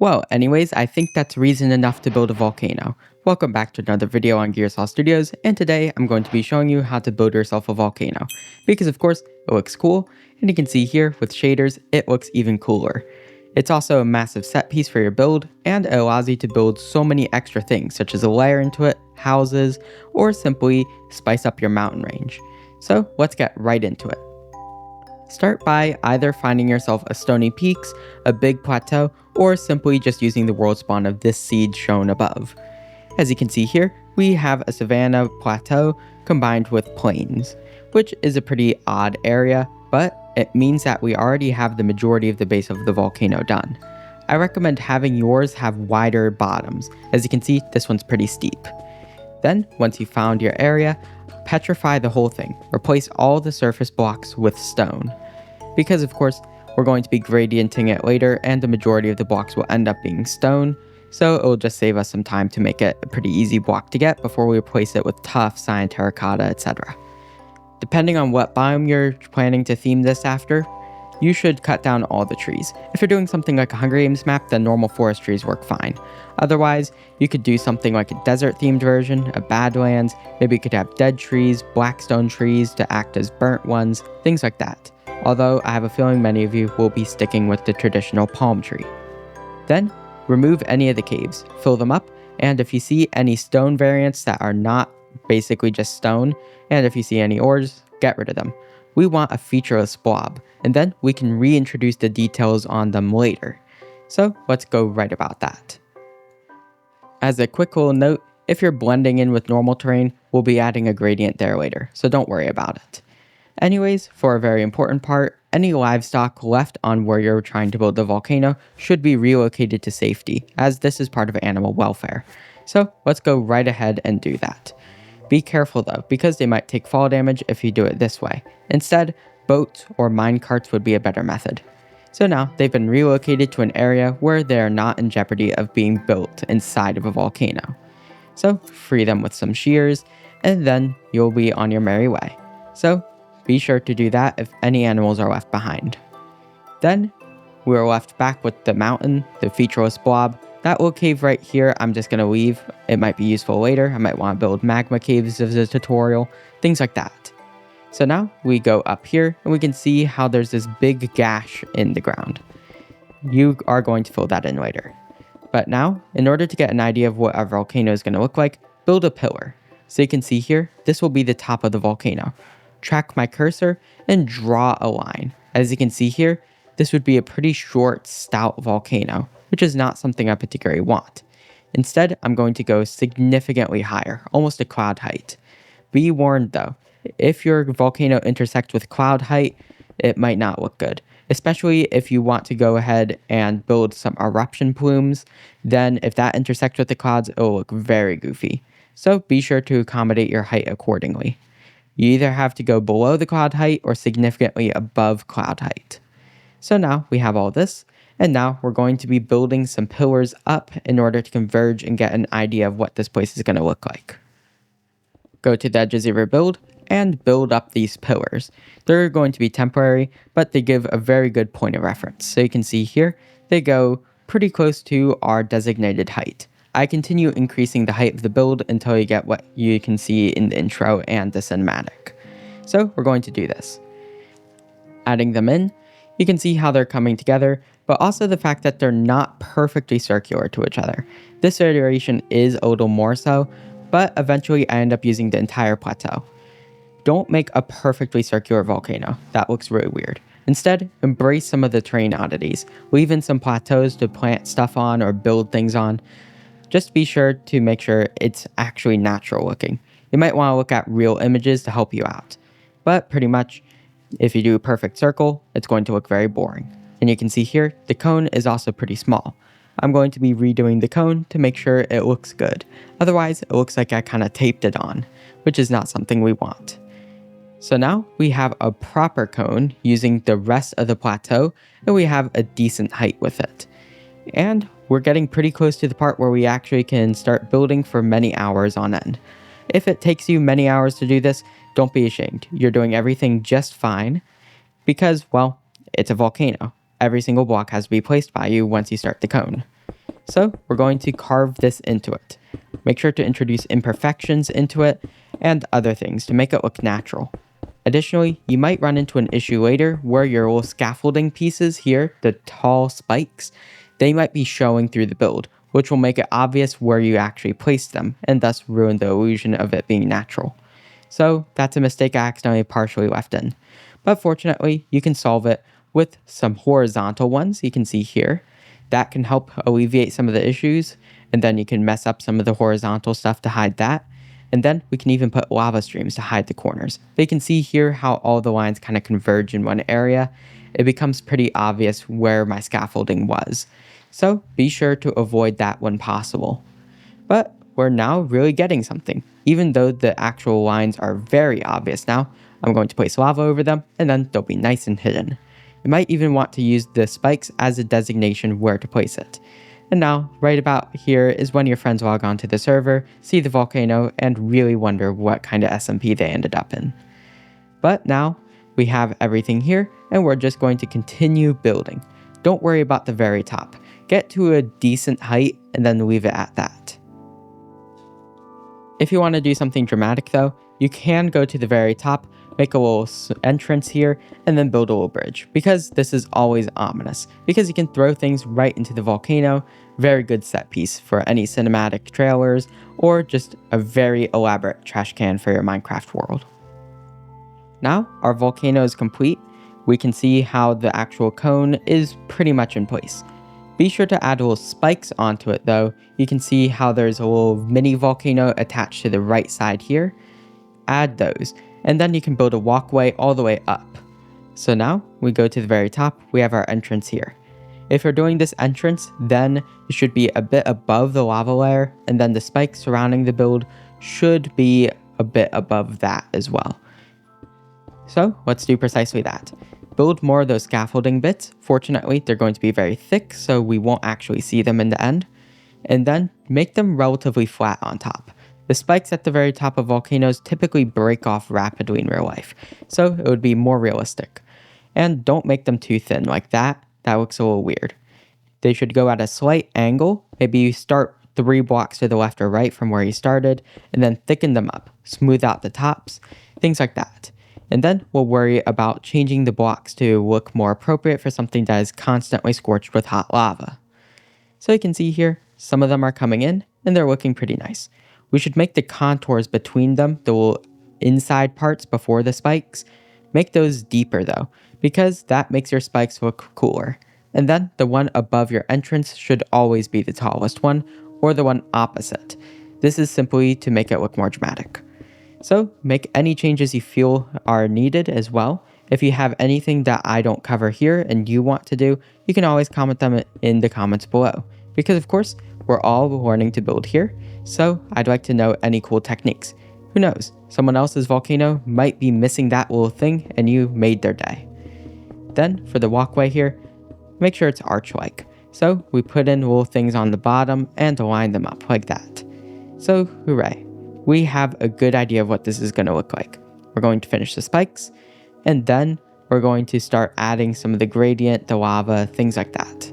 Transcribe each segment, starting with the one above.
Well, anyways, I think that's reason enough to build a volcano. Welcome back to another video on Gearsaw Studios, and today I'm going to be showing you how to build yourself a volcano. Because of course, it looks cool, and you can see here with shaders, it looks even cooler. It's also a massive set piece for your build, and it allows you to build so many extra things, such as a layer into it, houses, or simply spice up your mountain range. So let's get right into it. Start by either finding yourself a stony peaks, a big plateau, or simply just using the world spawn of this seed shown above. As you can see here, we have a savanna plateau combined with plains, which is a pretty odd area, but it means that we already have the majority of the base of the volcano done. I recommend having yours have wider bottoms. As you can see, this one's pretty steep. Then, once you've found your area, petrify the whole thing. Replace all the surface blocks with stone. Because of course, we're going to be gradienting it later and the majority of the blocks will end up being stone, so it will just save us some time to make it a pretty easy block to get before we replace it with tuff, cyan, terracotta, etc. Depending on what biome you're planning to theme this after, you should cut down all the trees. If you're doing something like a Hunger Games map, then normal forest trees work fine. Otherwise, you could do something like a desert themed version, a Badlands, maybe you could have dead trees, blackstone trees to act as burnt ones, things like that. Although I have a feeling many of you will be sticking with the traditional palm tree. Then, remove any of the caves, fill them up, and if you see any stone variants that are not basically just stone, and if you see any ores, get rid of them. We want a featureless blob, and then we can reintroduce the details on them later. So let's go right about that. As a quick little note, if you're blending in with normal terrain, we'll be adding a gradient there later, so don't worry about it. Anyways, for a very important part, any livestock left on where you're trying to build the volcano should be relocated to safety, as this is part of animal welfare. So let's go right ahead and do that. Be careful though, because they might take fall damage if you do it this way. Instead, boats or mine carts would be a better method. So now they've been relocated to an area where they are not in jeopardy of being built inside of a volcano. So free them with some shears, and then you'll be on your merry way. So be sure to do that if any animals are left behind. Then, we're left back with the mountain, the featureless blob. That little cave right here, I'm just going to leave. It might be useful later. I might want to build magma caves as a tutorial, things like that. So now, we go up here, and we can see how there's this big gash in the ground. You are going to fill that in later. But now, in order to get an idea of what our volcano is going to look like, build a pillar. So you can see here, this will be the top of the volcano. Track my cursor and draw a line. As you can see here, this would be a pretty short, stout volcano, which is not something I particularly want. Instead, I'm going to go significantly higher, almost a cloud height. Be warned though, if your volcano intersects with cloud height, it might not look good. Especially if you want to go ahead and build some eruption plumes, then if that intersects with the clouds, it will look very goofy. So be sure to accommodate your height accordingly. You either have to go below the cloud height or significantly above cloud height. So now we have all this, and now we're going to be building some pillars up in order to converge and get an idea of what this place is going to look like. Go to the edges of your build and build up these pillars. They're going to be temporary, but they give a very good point of reference. So you can see here, they go pretty close to our designated height. I continue increasing the height of the build until you get what you can see in the intro and the cinematic. So we're going to do this. Adding them in, you can see how they're coming together, but also the fact that they're not perfectly circular to each other. This iteration is a little more so, but eventually I end up using the entire plateau. Don't make a perfectly circular volcano. That looks really weird. Instead, embrace some of the terrain oddities. Leave in some plateaus to plant stuff on or build things on. Just be sure to make sure it's actually natural looking. You might want to look at real images to help you out. But pretty much, if you do a perfect circle, it's going to look very boring. And you can see here, the cone is also pretty small. I'm going to be redoing the cone to make sure it looks good. Otherwise, it looks like I kind of taped it on, which is not something we want. So now we have a proper cone using the rest of the plateau, and we have a decent height with it. And we're getting pretty close to the part where we actually can start building for many hours on end. If it takes you many hours to do this, don't be ashamed. You're doing everything just fine because, well, it's a volcano. Every single block has to be placed by you once you start the cone. So we're going to carve this into it. Make sure to introduce imperfections into it and other things to make it look natural. Additionally, you might run into an issue later where your little scaffolding pieces here, the tall spikes, they might be showing through the build, which will make it obvious where you actually placed them and thus ruin the illusion of it being natural. So that's a mistake I accidentally partially left in. But fortunately, you can solve it with some horizontal ones you can see here. That can help alleviate some of the issues, and then you can mess up some of the horizontal stuff to hide that. And then we can even put lava streams to hide the corners. But you can see here how all the lines kind of converge in one area. It becomes pretty obvious where my scaffolding was. So be sure to avoid that when possible. But we're now really getting something. Even though the actual lines are very obvious now, I'm going to place lava over them and then they'll be nice and hidden. You might even want to use the spikes as a designation where to place it. And now, right about here is when your friends log onto the server, see the volcano, and really wonder what kind of SMP they ended up in. But now, we have everything here, and we're just going to continue building. Don't worry about the very top. Get to a decent height, and then leave it at that. If you want to do something dramatic though, you can go to the very top, make a little entrance here, and then build a little bridge, because this is always ominous, because you can throw things right into the volcano. Very good set piece for any cinematic trailers, or just a very elaborate trash can for your Minecraft world. Now our volcano is complete. We can see how the actual cone is pretty much in place. Be sure to add little spikes onto it though. You can see how there's a little mini volcano attached to the right side here. Add those, and then you can build a walkway all the way up. So now we go to the very top, we have our entrance here. If you're doing this entrance, then it should be a bit above the lava layer, and then the spikes surrounding the build should be a bit above that as well. So let's do precisely that. Build more of those scaffolding bits. Fortunately, they're going to be very thick, so we won't actually see them in the end. And then make them relatively flat on top. The spikes at the very top of volcanoes typically break off rapidly in real life, so it would be more realistic. And don't make them too thin like that. That looks a little weird. They should go at a slight angle. Maybe you start 3 blocks to the left or right from where you started, and then thicken them up, smooth out the tops, things like that. And then we'll worry about changing the blocks to look more appropriate for something that is constantly scorched with hot lava. So you can see here, some of them are coming in, and they're looking pretty nice. We should make the contours between them, the little inside parts before the spikes, make those deeper though, because that makes your spikes look cooler. And then the one above your entrance should always be the tallest one, or the one opposite. This is simply to make it look more dramatic. So make any changes you feel are needed as well. If you have anything that I don't cover here and you want to do, you can always comment them in the comments below. Because of course, we're all learning to build here, so I'd like to know any cool techniques. Who knows, someone else's volcano might be missing that little thing and you made their day. Then for the walkway here, make sure it's arch-like. So we put in little things on the bottom and line them up like that. So hooray, we have a good idea of what this is going to look like. We're going to finish the spikes, and then we're going to start adding some of the gradient, the lava, things like that.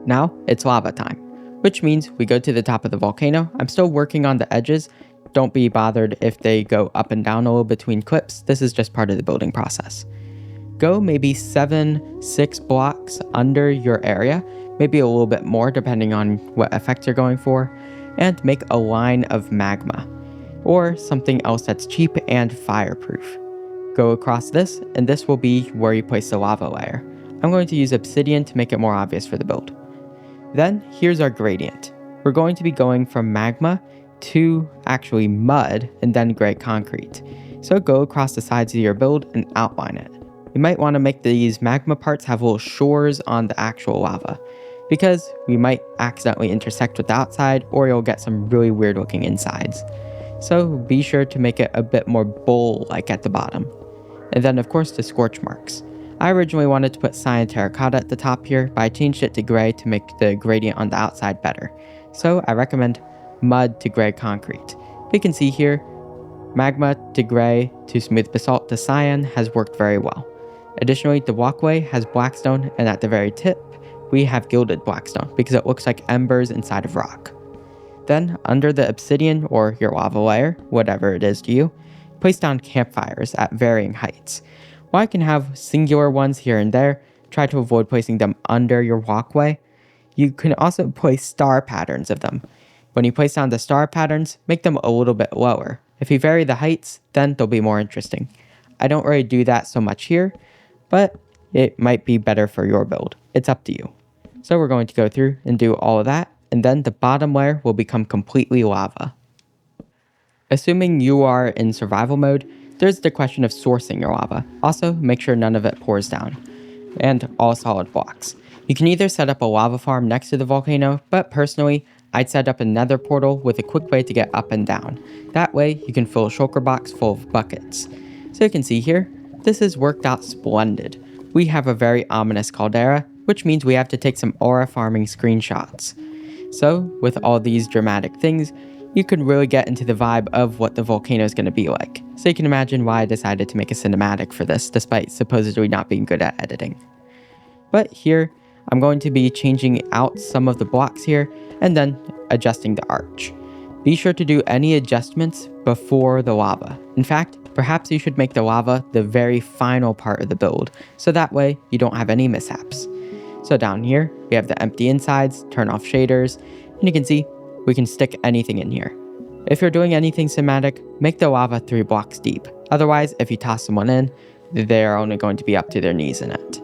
Now it's lava time, which means we go to the top of the volcano. I'm still working on the edges. Don't be bothered if they go up and down a little between clips. This is just part of the building process. Go maybe 6 blocks under your area, maybe a little bit more depending on what effects you're going for, and make a line of magma, or something else that's cheap and fireproof. Go across this, and this will be where you place the lava layer. I'm going to use obsidian to make it more obvious for the build. Then here's our gradient. We're going to be going from magma to actually mud and then gray concrete. So go across the sides of your build and outline it. You might want to make these magma parts have little shores on the actual lava, because we might accidentally intersect with the outside or you'll get some really weird looking insides. So be sure to make it a bit more bowl-like at the bottom. And then of course the scorch marks. I originally wanted to put cyan terracotta at the top here, but I changed it to gray to make the gradient on the outside better. So I recommend mud to gray concrete. You can see here, magma to gray to smooth basalt to cyan has worked very well. Additionally, the walkway has blackstone, and at the very tip, we have gilded blackstone because it looks like embers inside of rock. Then, under the obsidian or your lava layer, whatever it is to you, place down campfires at varying heights. While I can have singular ones here and there, try to avoid placing them under your walkway. You can also place star patterns of them. When you place down the star patterns, make them a little bit lower. If you vary the heights, then they'll be more interesting. I don't really do that so much here, but it might be better for your build. It's up to you. So we're going to go through and do all of that, and then the bottom layer will become completely lava. Assuming you are in survival mode, there's the question of sourcing your lava. Also, make sure none of it pours down, and all solid blocks. You can either set up a lava farm next to the volcano, but personally, I'd set up a nether portal with a quick way to get up and down. That way, you can fill a shulker box full of buckets. So you can see here, this has worked out splendid. We have a very ominous caldera, which means we have to take some aura farming screenshots. So, with all these dramatic things, you can really get into the vibe of what the volcano is going to be like. So you can imagine why I decided to make a cinematic for this, despite supposedly not being good at editing. But here, I'm going to be changing out some of the blocks here, and then adjusting the arch. Be sure to do any adjustments before the lava. In fact, perhaps you should make the lava the very final part of the build, so that way you don't have any mishaps. So down here, we have the empty insides, turn off shaders, and you can see we can stick anything in here. If you're doing anything cinematic, make the lava 3 blocks deep. Otherwise, if you toss someone in, they are only going to be up to their knees in it.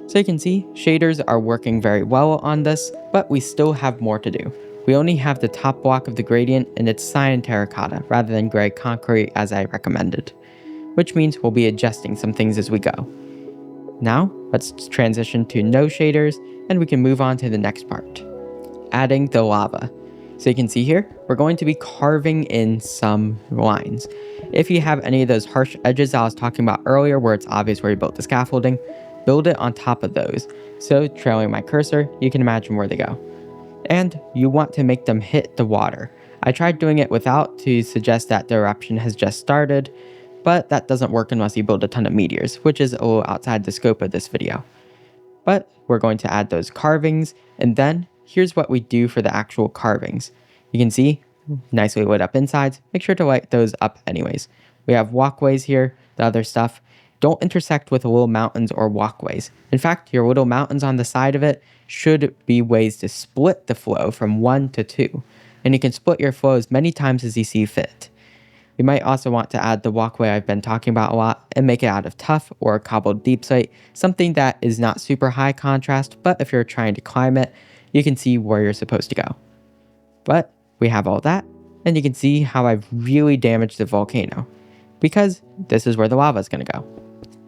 So you can see, shaders are working very well on this, but we still have more to do. We only have the top block of the gradient, and it's cyan terracotta rather than gray concrete as I recommended, which means we'll be adjusting some things as we go. Now, let's transition to no shaders, and we can move on to the next part, adding the lava. So you can see here, we're going to be carving in some lines. If you have any of those harsh edges I was talking about earlier where it's obvious where you built the scaffolding, build it on top of those. So trailing my cursor, you can imagine where they go. And you want to make them hit the water. I tried doing it without to suggest that the eruption has just started, but that doesn't work unless you build a ton of meteors, which is a little outside the scope of this video. But we're going to add those carvings, and then here's what we do for the actual carvings. You can see, nicely lit up insides. Make sure to light those up anyways. We have walkways here, the other stuff. Don't intersect with little mountains or walkways. In fact, your little mountains on the side of it should be ways to split the flow from 1 to 2. And you can split your flow as many times as you see fit. You might also want to add the walkway I've been talking about a lot and make it out of tuff or a cobbled deep slate, something that is not super high contrast, but if you're trying to climb it, you can see where you're supposed to go. But we have all that, and you can see how I've really damaged the volcano, because this is where the lava is going to go.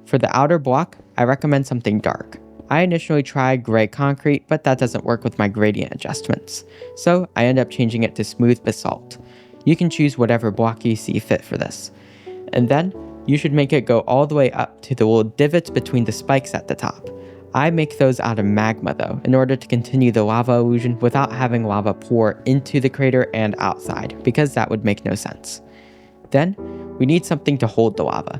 For the outer block, I recommend something dark. I initially tried gray concrete, but that doesn't work with my gradient adjustments, so I end up changing it to smooth basalt. You can choose whatever block you see fit for this. And then, you should make it go all the way up to the little divots between the spikes at the top. I make those out of magma though, in order to continue the lava illusion without having lava pour into the crater and outside, because that would make no sense. Then, we need something to hold the lava.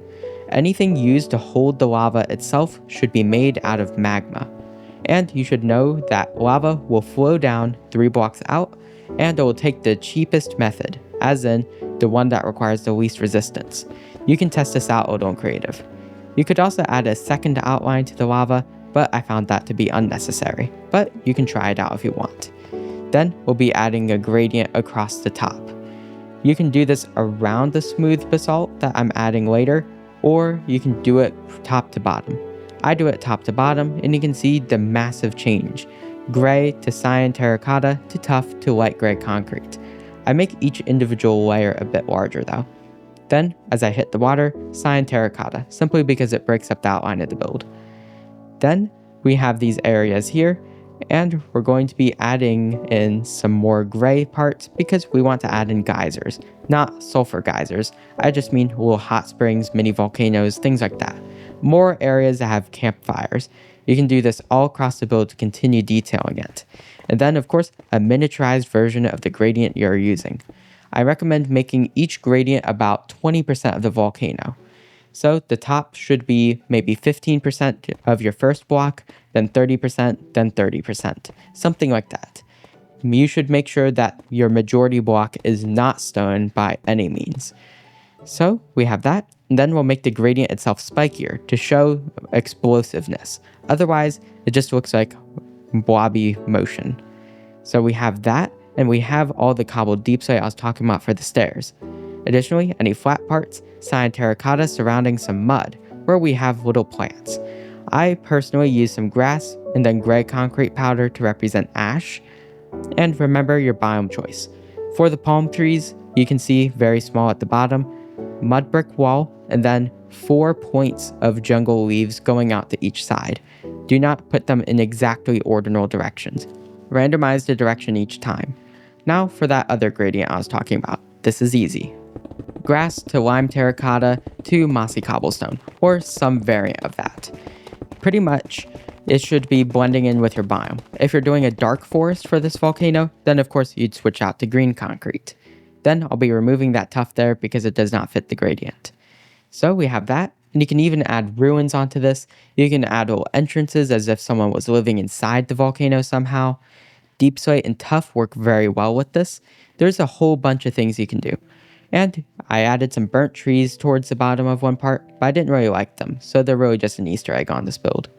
Anything used to hold the lava itself should be made out of magma. And you should know that lava will flow down 3 blocks out, and it will take the cheapest method, as in the one that requires the least resistance. You can test this out a little in creative. You could also add a second outline to the lava, but I found that to be unnecessary, but you can try it out if you want. Then we'll be adding a gradient across the top. You can do this around the smooth basalt that I'm adding later, or you can do it top to bottom. I do it top to bottom, and you can see the massive change. Gray to cyan terracotta to tuff to light gray concrete. I make each individual layer a bit larger though. Then, as I hit the water, cyan terracotta, simply because it breaks up the outline of the build. Then, we have these areas here, and we're going to be adding in some more gray parts because we want to add in geysers, not sulfur geysers. I just mean little hot springs, mini volcanoes, things like that. More areas that have campfires. You can do this all across the build to continue detailing it. And then, of course, a miniaturized version of the gradient you're using. I recommend making each gradient about 20% of the volcano. So the top should be maybe 15% of your first block, then 30%, then 30%, something like that. You should make sure that your majority block is not stone by any means. So we have that, and then we'll make the gradient itself spikier to show explosiveness. Otherwise, it just looks like blobby motion. So we have that, and we have all the cobbled deep slate I was talking about for the stairs. Additionally, any flat parts, cyan terracotta surrounding some mud, where we have little plants. I personally use some grass, and then gray concrete powder to represent ash. And remember your biome choice. For the palm trees, you can see very small at the bottom, mud brick wall, and then 4 points of jungle leaves going out to each side. Do not put them in exactly ordinal directions. Randomize the direction each time. Now for that other gradient I was talking about. This is easy. Grass to lime terracotta to mossy cobblestone, or some variant of that. Pretty much, it should be blending in with your biome. If you're doing a dark forest for this volcano, then of course you'd switch out to green concrete. Then I'll be removing that tuff there because it does not fit the gradient. So we have that, and you can even add ruins onto this. You can add little entrances as if someone was living inside the volcano somehow. Deep slate and tuff work very well with this. There's a whole bunch of things you can do. And I added some burnt trees towards the bottom of one part, but I didn't really like them, so they're really just an Easter egg on this build.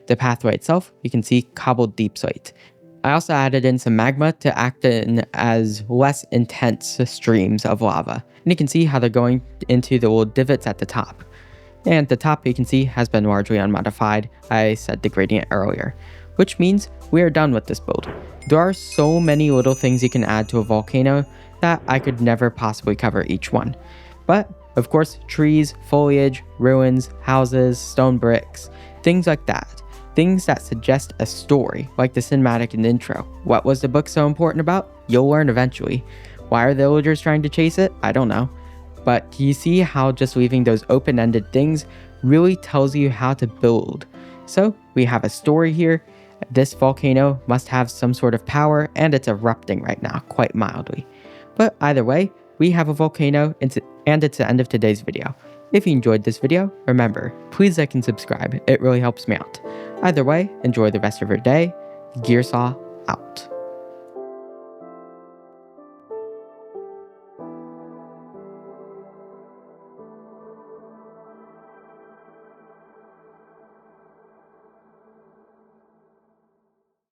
The pathway itself, you can see cobbled deep slate. I also added in some magma to act in as less intense streams of lava. And you can see how they're going into the little divots at the top. And the top, you can see, has been largely unmodified. I said the gradient earlier. Which means we are done with this build. There are so many little things you can add to a volcano that I could never possibly cover each one. But, of course, trees, foliage, ruins, houses, stone bricks, things like that. Things that suggest a story, like the cinematic and intro. What was the book so important about? You'll learn eventually. Why are the villagers trying to chase it? I don't know. But you see how just leaving those open-ended things really tells you how to build. So, we have a story here. This volcano must have some sort of power, and it's erupting right now, quite mildly. But either way, we have a volcano, and it's the end of today's video. If you enjoyed this video, remember, please like and subscribe, it really helps me out. Either way, enjoy the rest of your day. Gearsaw out.